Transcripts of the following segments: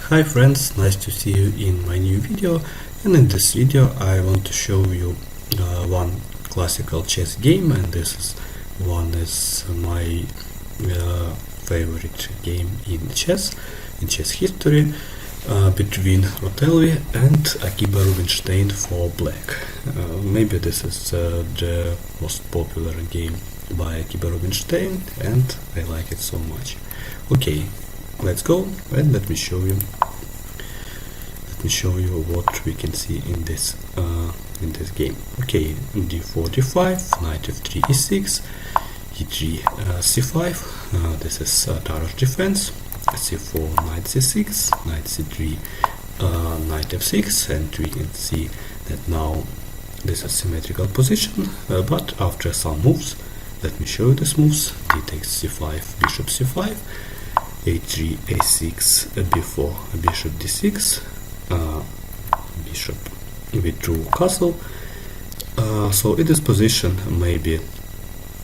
Hi friends, nice to see you in my new video, and in this video I want to show you one classical chess game, and this is my favorite game in chess history, between Rotlewi and Akiba Rubinstein for black. Maybe this is the most popular game by Akiba Rubinstein, and I like it so much. Okay, let's go and let me show you what we can see in this game. Okay, d4 d5, knight f3 e6, e3 c5, this is tower defense, c4 knight c6, knight c3, knight f6, and we can see that now this is symmetrical position, but after some moves, let me show you these moves. D takes c5, bishop c5, a3 a6, b4 bishop d6, bishop b2 castle. So in this position, maybe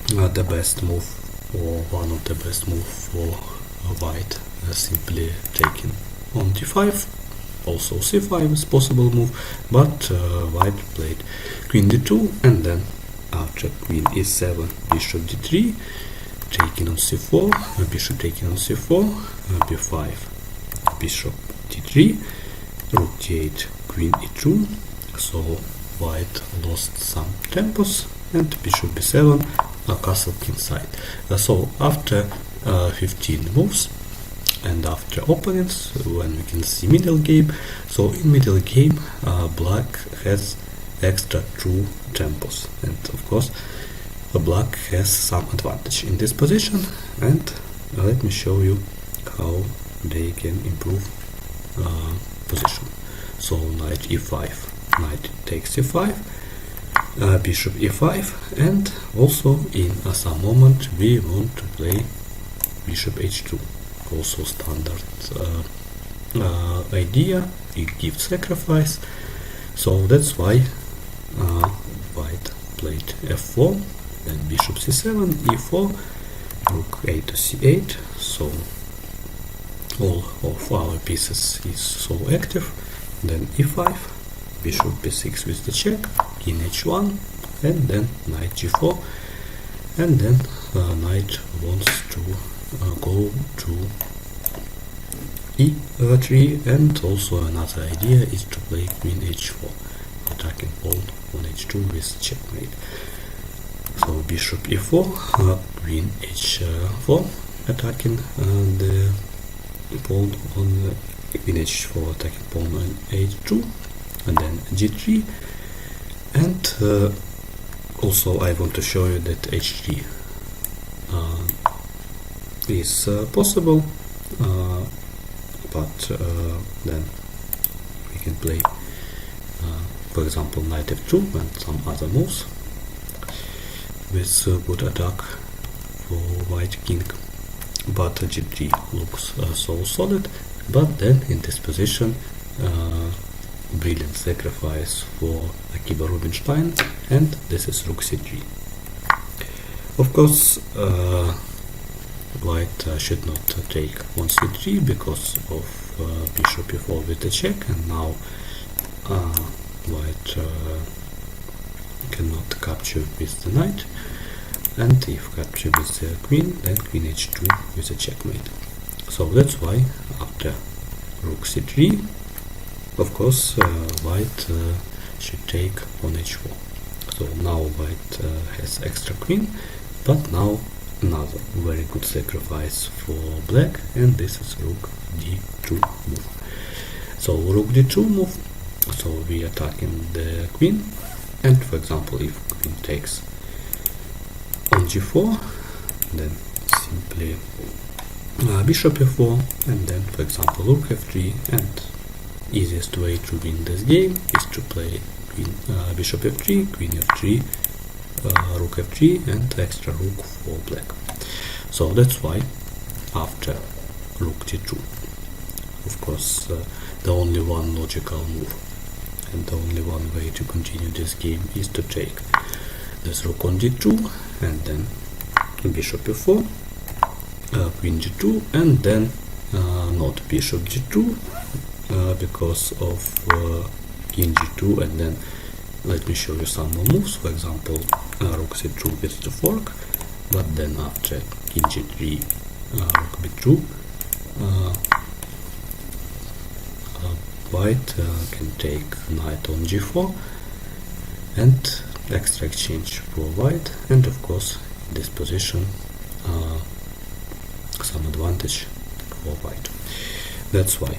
the best move, or one of the best move for white, simply taking on d5. Also c5 is possible move, but white played queen d2, and then after queen e7, bishop d3, taking on c4, bishop taking on c4, b5, bishop d3, rook d8, queen e2. So white lost some tempos, and bishop b7, castle kingside. So after 15 moves, and after openings, when we can see middle game, so in middle game black has extra 2 tempos, and of course black has some advantage in this position, and let me show you how they can improve position. So knight e5, knight takes e5, bishop e5, and also in some moment we want to play bishop h2. Also standard idea, it gives sacrifice, so that's why white played f4, then bishop c7, e4, rook a to c8. So all of our pieces is so active. Then e5, bishop b6 with the check, king h1, and then knight g4, and then knight wants to go to e3, and also another idea is to play queen h4, attacking pawn on h2 with checkmate. So bishop e4, queen h4, attacking the pawn on queen h4, attacking pawn on h2, and then g3, and also I want to show you that h3 is possible, but then we can play for example knight f2 and some other moves with good attack for white king, but g3 looks so solid. But then in this position, brilliant sacrifice for Akiba Rubinstein, and this is rook c3. Of course white should not take on c3 because of bishop e4 with the check, and now white cannot capture with the knight, and if capture with the queen, then queen h2 with a checkmate. So that's why after rook c3, of course white should take on h4. So now white has extra queen, but now another very good sacrifice for black, and this is rook d2 move. So rook d2 move, so we attacking the queen, and for example if queen takes on g4, then simply bishop f4, and then for example rook f3, and easiest way to win this game is to play queen, bishop f3, queen f3, rook f3, and extra rook for black. So that's why after rook d2, of course the only one logical move and the only one way to continue this game is to take this rook on d2, and then bishop f4, queen g2, and then not bishop g2 because of king g2, and then let me show you some more moves. For example, rook c2 with the fork, but then after king g3, rook b2, white can take knight on g4 and extra exchange for white, and of course in this position some advantage for white. That's why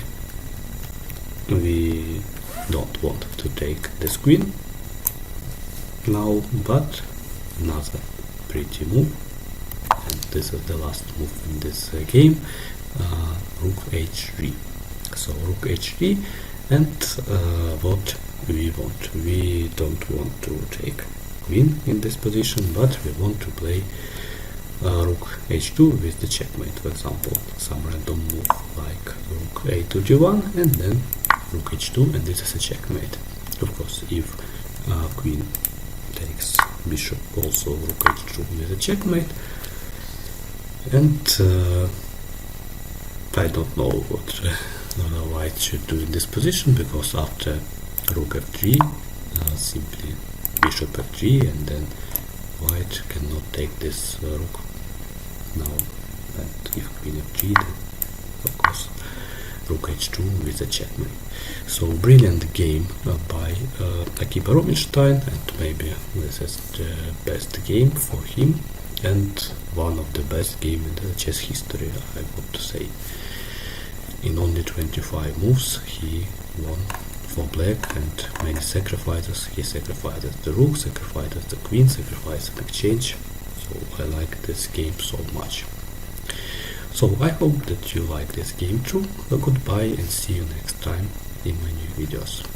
we don't want to take this queen now, but another pretty move, and this is the last move in this game, rook h3. So rook h3, and what we want, we don't want to take queen in this position, but we want to play rook h2 with the checkmate. For example, some random move like rook a to g1 and then rook h2, and this is a checkmate. Of course, if queen takes bishop, also rook h2 with a checkmate. And I don't know what white should do in this position, because after rook f3 simply bishop f3, and then white cannot take this rook now, and if queen f3, then of course rook h2 with a checkmate. So brilliant game by Rubinstein, and maybe this is the best game for him, and one of the best game in the chess history, I want to say. In only 25 moves he won for black, and many sacrifices. He sacrifices the rook, sacrifices the queen, sacrifices an exchange. So I like this game so much. So I hope that you like this game too. Goodbye, and see you next time in my new videos.